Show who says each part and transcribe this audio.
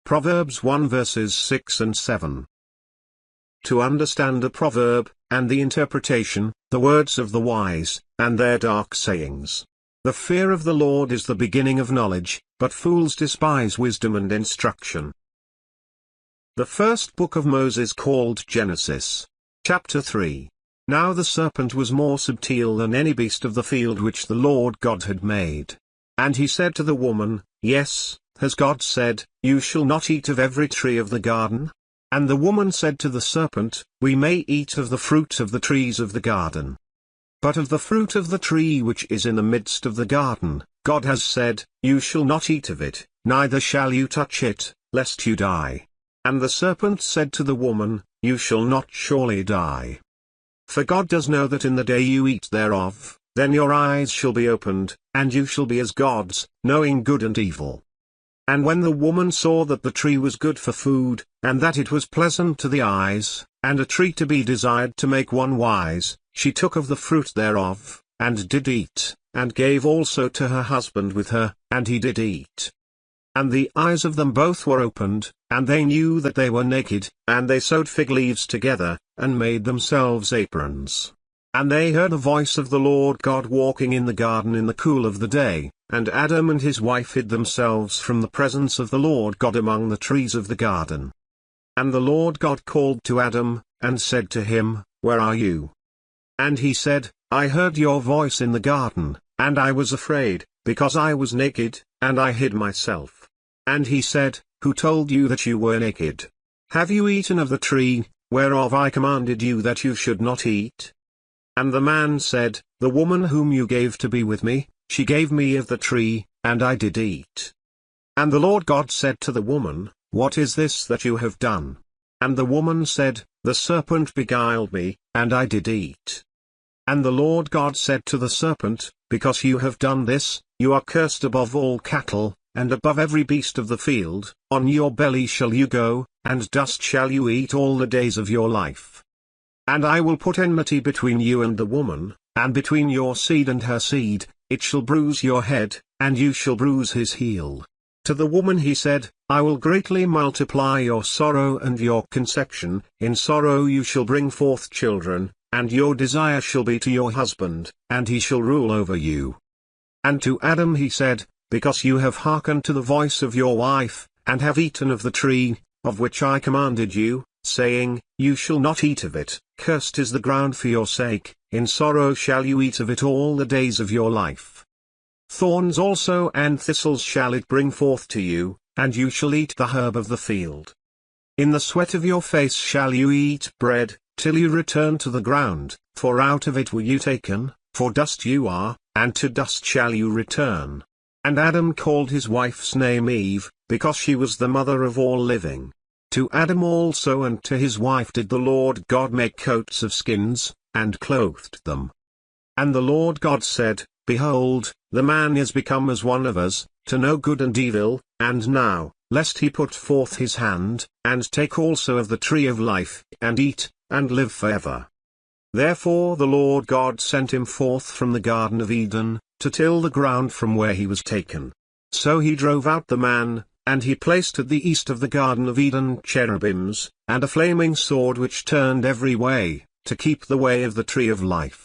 Speaker 1: Proverbs 1 verses 6 and 7. To understand a proverb, and the interpretation, the words of the wise, and their dark sayings. The fear of the Lord is the beginning of knowledge, but fools despise wisdom and instruction. The first book of Moses called Genesis. Chapter 3. Now the serpent was more subtle than any beast of the field which the Lord God had made. And he said to the woman, Yes, has God said, You shall not eat of every tree of the garden? And the woman said to the serpent, We may eat of the fruit of the trees of the garden. But of the fruit of the tree which is in the midst of the garden, God has said, You shall not eat of it, neither shall you touch it, lest you die. And the serpent said to the woman, You shall not surely die. For God does know that in the day you eat thereof, then your eyes shall be opened, and you shall be as gods, knowing good and evil. And when the woman saw that the tree was good for food, and that it was pleasant to the eyes, and a tree to be desired to make one wise, she took of the fruit thereof, and did eat, and gave also to her husband with her, and he did eat. And the eyes of them both were opened, and they knew that they were naked, and they sewed fig leaves together, and made themselves aprons. And they heard the voice of the Lord God walking in the garden in the cool of the day, and Adam and his wife hid themselves from the presence of the Lord God among the trees of the garden. And the Lord God called to Adam, and said to him, Where are you? And he said, I heard your voice in the garden, and I was afraid, because I was naked, and I hid myself. And he said, Who told you that you were naked? Have you eaten of the tree, whereof I commanded you that you should not eat? And the man said, The woman whom you gave to be with me, she gave me of the tree, and I did eat. And the Lord God said to the woman, What is this that you have done? And the woman said, The serpent beguiled me, and I did eat. And the Lord God said to the serpent, Because you have done this, you are cursed above all cattle, and above every beast of the field, on your belly shall you go, and dust shall you eat all the days of your life. And I will put enmity between you and the woman, and between your seed and her seed, it shall bruise your head, and you shall bruise his heel. To the woman he said, I will greatly multiply your sorrow and your conception, in sorrow you shall bring forth children, and your desire shall be to your husband, and he shall rule over you. And to Adam he said, Because you have hearkened to the voice of your wife, and have eaten of the tree, of which I commanded you, saying, You shall not eat of it, cursed is the ground for your sake, in sorrow shall you eat of it all the days of your life. Thorns also and thistles shall it bring forth to you, and you shall eat the herb of the field. In the sweat of your face shall you eat bread, till you return to the ground, for out of it were you taken, for dust you are, and to dust shall you return. And Adam called his wife's name Eve, because she was the mother of all living. To Adam also and to his wife did the Lord God make coats of skins, and clothed them. And the Lord God said, Behold, the man is become as one of us, to know good and evil, and now, lest he put forth his hand, and take also of the tree of life, and eat, and live forever. Therefore the Lord God sent him forth from the Garden of Eden, to till the ground from where he was taken. So he drove out the man, and he placed at the east of the Garden of Eden cherubims, and a flaming sword which turned every way, to keep the way of the tree of life.